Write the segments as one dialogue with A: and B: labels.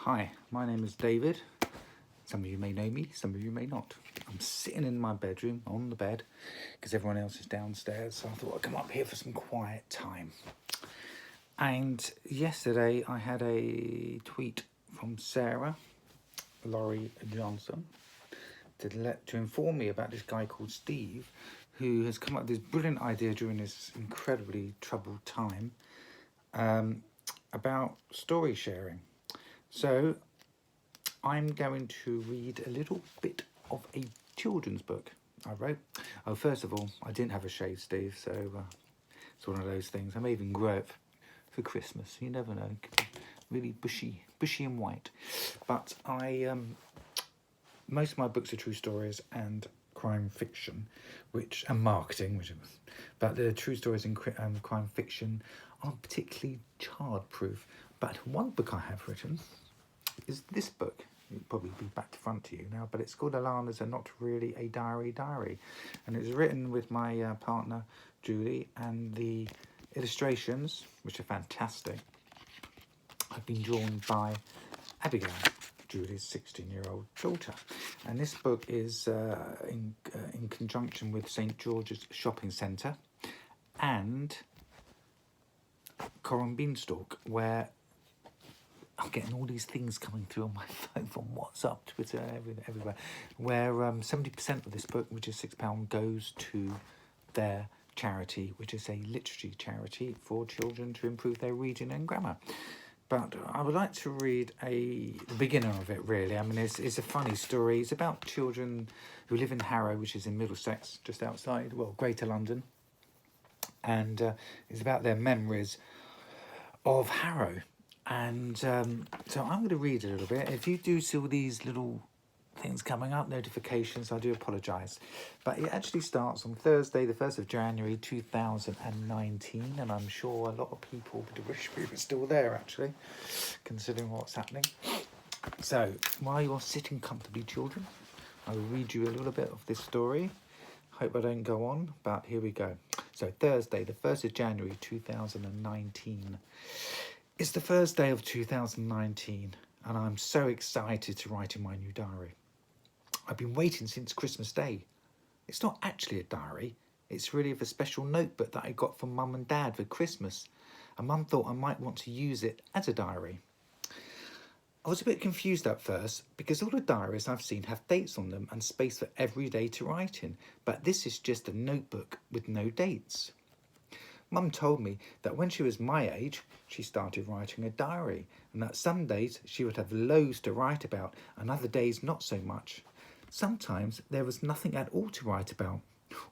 A: Hi, my name is David. Some of you may know me, some of you may not. I'm sitting in my bedroom on the bed because everyone else is downstairs, so I thought I'd come up here for some quiet time. And yesterday I had a tweet from Sarah Laurie Johnson to inform me about this guy called Steve, who has come up with this brilliant idea during this incredibly troubled time about story sharing. So I'm going to read a little bit of a children's book I wrote. Oh, first of all, I didn't have a shave, Steve, so it's one of those things. I may even grow it for Christmas. You never know. Really bushy and white. But most of my books are true stories and crime fiction, and marketing, but the true stories and crime fiction aren't particularly child-proof. But one book I have written is this book. It'll probably be back to front to you now, but it's called Alaina's and Not Really a Diary. And it's written with my partner, Julie, and the illustrations, which are fantastic, have been drawn by Abigail, Julie's 16-year-old daughter. And this book is in conjunction with St. George's Shopping Centre and Coram Beanstalk, where I'm getting all these things coming through on my phone from WhatsApp, Twitter, everywhere, where 70% of this book, which is £6, goes to their charity, which is a literacy charity for children to improve their reading and grammar. But I would like to read the beginning of it, really. I mean, it's a funny story. It's about children who live in Harrow, which is in Middlesex, just outside, Greater London. And it's about their memories of Harrow. And so I'm going to read a little bit. If you do see all these little things coming up, notifications, I do apologise. But it actually starts on Thursday, the 1st of January 2019. And I'm sure a lot of people would wish we were still there, actually, considering what's happening. So while you're sitting comfortably, children, I will read you a little bit of this story. Hope I don't go on, but here we go. So Thursday, the 1st of January 2019. It's the first day of 2019, and I'm so excited to write in my new diary. I've been waiting since Christmas Day. It's not actually a diary. It's really of a special notebook that I got from Mum and Dad for Christmas, and Mum thought I might want to use it as a diary. I was a bit confused at first because all the diaries I've seen have dates on them and space for every day to write in, but this is just a notebook with no dates. Mum told me that when she was my age, she started writing a diary, and that some days she would have loads to write about and other days not so much. Sometimes there was nothing at all to write about,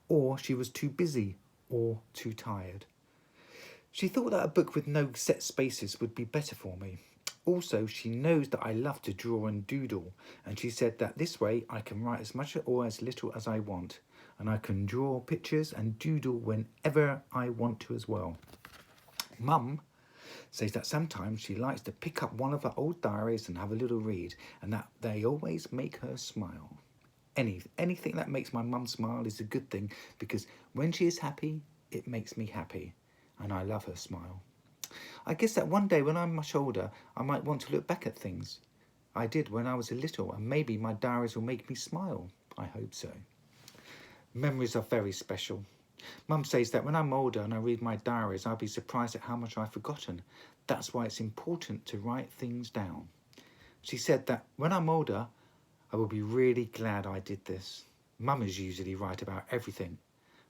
A: or she was too busy or too tired. She thought that a book with no set spaces would be better for me. Also, she knows that I love to draw and doodle, and she said that this way I can write as much or as little as I want, and I can draw pictures and doodle whenever I want to as well. Mum says that sometimes she likes to pick up one of her old diaries and have a little read, and that they always make her smile. Anything that makes my mum smile is a good thing, because when she is happy, it makes me happy, and I love her smile. I guess that one day when I'm much older, I might want to look back at things I did when I was a little, and maybe my diaries will make me smile. I hope so. Memories are very special. Mum says that when I'm older and I read my diaries, I'll be surprised at how much I've forgotten. That's why it's important to write things down. She said that when I'm older, I will be really glad I did this. Mum is usually right about everything.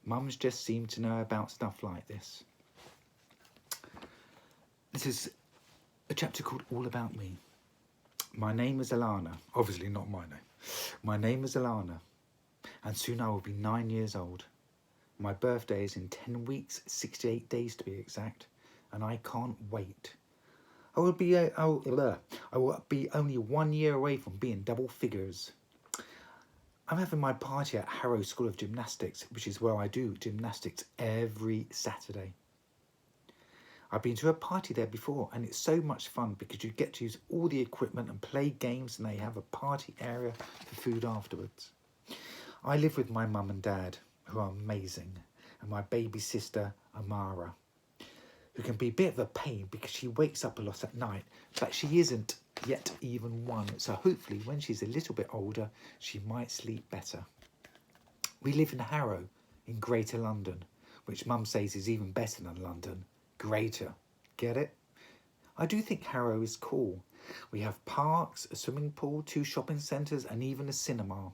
A: Mums just seem to know about stuff like this. This is a chapter called All About Me. My name is Alaina. Obviously not my name. My name is Alaina, and soon I will be 9 years old. My birthday is in 10 weeks, 68 days to be exact, and I can't wait. I will be only 1 year away from being double figures. I'm having my party at Harrow School of Gymnastics, which is where I do gymnastics every Saturday. I've been to a party there before, and it's so much fun because you get to use all the equipment and play games, and they have a party area for food afterwards. I live with my mum and dad, who are amazing, and my baby sister, Amara, who can be a bit of a pain because she wakes up a lot at night, but she isn't yet even one. So hopefully when she's a little bit older, she might sleep better. We live in Harrow in Greater London, which Mum says is even better than London. Greater. Get it? I do think Harrow is cool. We have parks, a swimming pool, 2 shopping centres and even a cinema.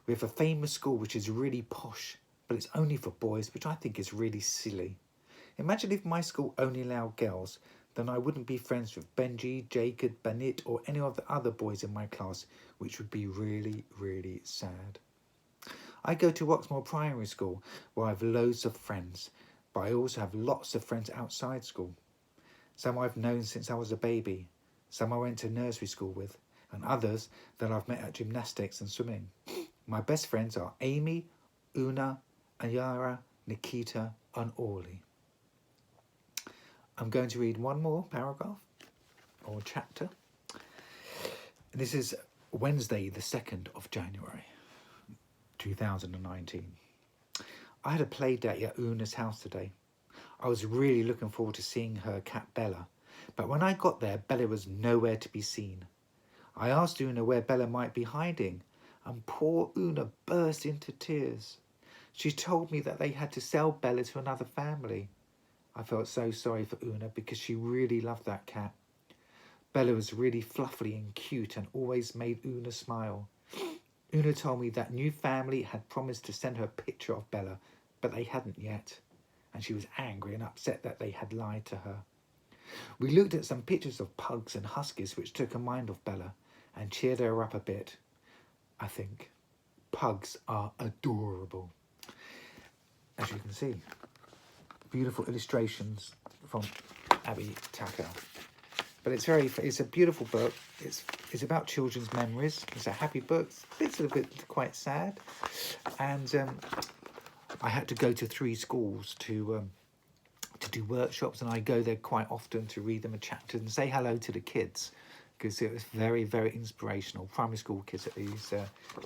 A: We have a famous school which is really posh, but it's only for boys, which I think is really silly. Imagine if my school only allowed girls, then I wouldn't be friends with Benji, Jacob, Benit or any of the other boys in my class, which would be really, really sad. I go to Oxmoor Primary School, where I have loads of friends, but I also have lots of friends outside school. Some I've known since I was a baby, some I went to nursery school with, and others that I've met at gymnastics and swimming. My best friends are Amy, Una, Ayara, Nikita and Orly. I'm going to read one more paragraph or chapter. This is Wednesday the 2nd of January 2019. I had a play date at Una's house today. I was really looking forward to seeing her cat Bella, but when I got there, Bella was nowhere to be seen. I asked Una where Bella might be hiding, and poor Una burst into tears. She told me that they had to sell Bella to another family. I felt so sorry for Una because she really loved that cat. Bella was really fluffy and cute and always made Una smile. Una told me that new family had promised to send her a picture of Bella, but they hadn't yet, and she was angry and upset that they had lied to her. We looked at some pictures of pugs and huskies which took her mind off Bella and cheered her up a bit. I think pugs are adorable. As you can see, beautiful illustrations from Abby Tucker. But it's a beautiful book. It's about children's memories. It's a happy book. It's a bit quite sad, and I had to go to 3 schools to do workshops, and I go there quite often to read them a chapter and say hello to the kids, because it was very, very inspirational. Primary school kids at these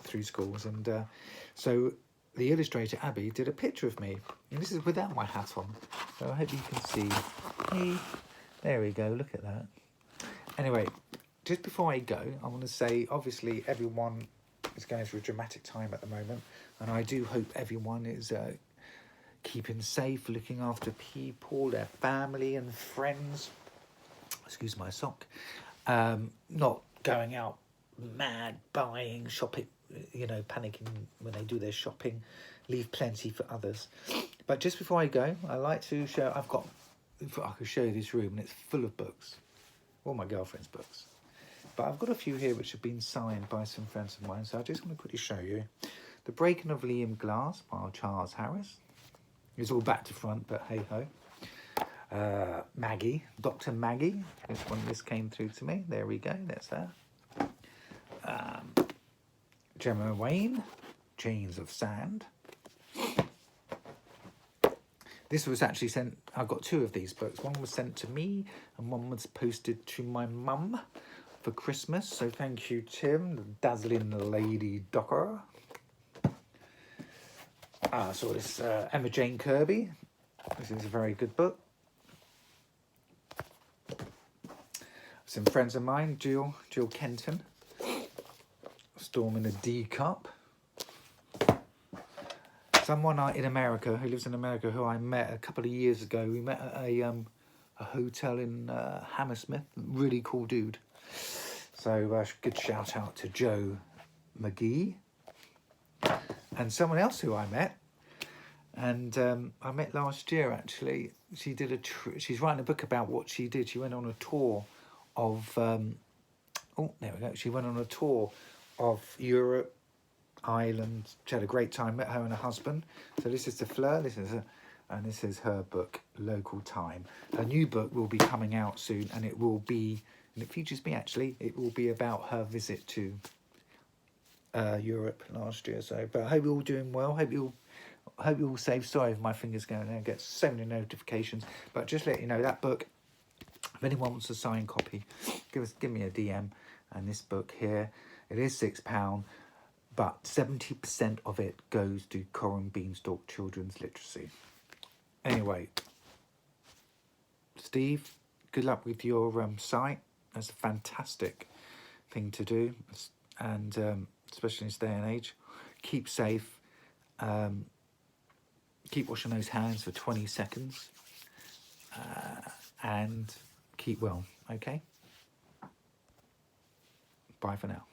A: 3 schools, and so the illustrator Abby did a picture of me, and this is without my hat on, so I hope you can see me. There we go, look at that. Anyway, just before I go, I want to say, obviously everyone is going through a dramatic time at the moment, and I do hope everyone is keeping safe, looking after people, their family and friends. Excuse my sock. Not going out mad, buying, shopping, panicking when they do their shopping. Leave plenty for others. But just before I go, I like to show, I could show you this room, and it's full of books. All my girlfriend's books. But I've got a few here which have been signed by some friends of mine, so I just want to quickly show you. The Breaking of Liam Glass by Charles Harris. It's all back to front, but hey-ho. Maggie, Dr. Maggie. This came through to me. There we go, that's that. Gemma Wayne, Chains of Sand. This was actually sent, I got 2 of these books. One was sent to me and one was posted to my mum for Christmas. So thank you, Tim, the dazzling lady docker. So it's Emma Jane Kirby. This is a very good book. Some friends of mine, Jill Kenton, Storm in a D Cup. Someone in America, who lives in America, who I met a couple of years ago. We met at a hotel in Hammersmith. Really cool dude. So good shout out to Joe McGee. And someone else who I met, and I met last year actually. She did she's writing a book about what she did. She went on a tour of there we go. She went on a tour of Europe, Ireland. She had a great time. Met her and her husband. So this is the Fleur. And this is her book, Local Time. Her new book will be coming out soon, and it will be, and it features me actually. It will be about her visit to Europe last year. So, but I hope you're all doing well. Hope you're all safe. Sorry if my finger's going there. I get so many notifications. But just let you know, that book, if anyone wants a signed copy, give me a DM. And this book here, it is £6, but 70% of it goes to Coram Beanstalk Children's Literacy. Anyway, Steve, good luck with your site, That's a fantastic thing to do, and especially in this day and age. Keep safe. Keep washing those hands for 20 seconds. And keep well, okay? Bye for now.